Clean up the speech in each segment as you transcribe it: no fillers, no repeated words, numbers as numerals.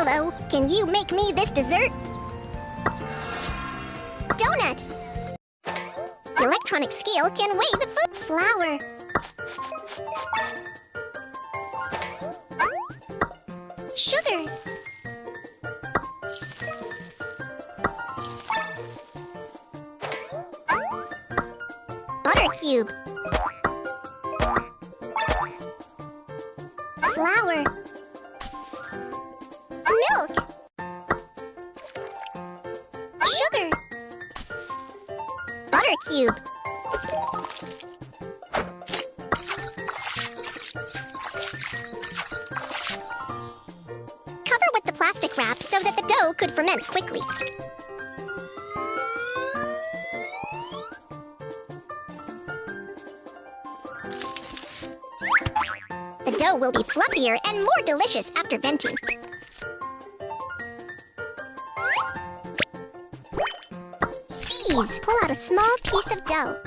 Hello, can you make me this dessert? Donut! Electronic scale can weigh the food. Flour. Sugar. Butter cube. Flour. Milk. Sugar. Butter cube. Cover with the plastic wrap so that the dough could ferment quickly. The dough will be fluffier and more delicious after venting. Seize! Pull out a small piece of dough.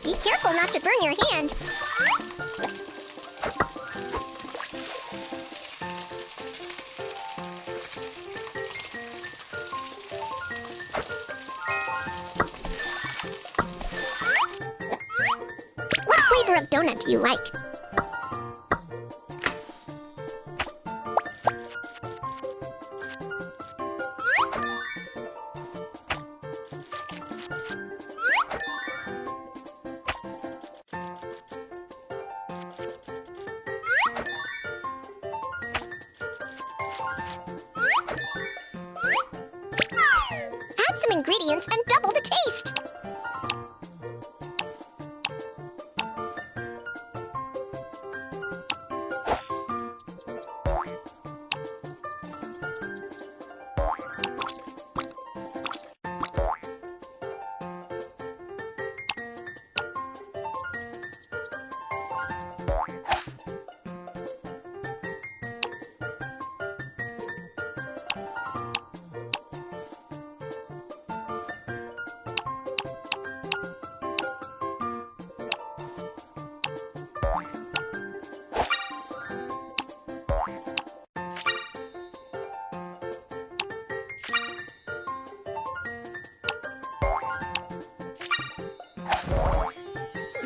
Be careful not to burn your hand. What flavor of donut do you like? Add some ingredients and double the taste.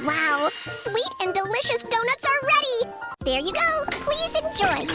Wow, sweet and delicious donuts are ready! There you go, please enjoy!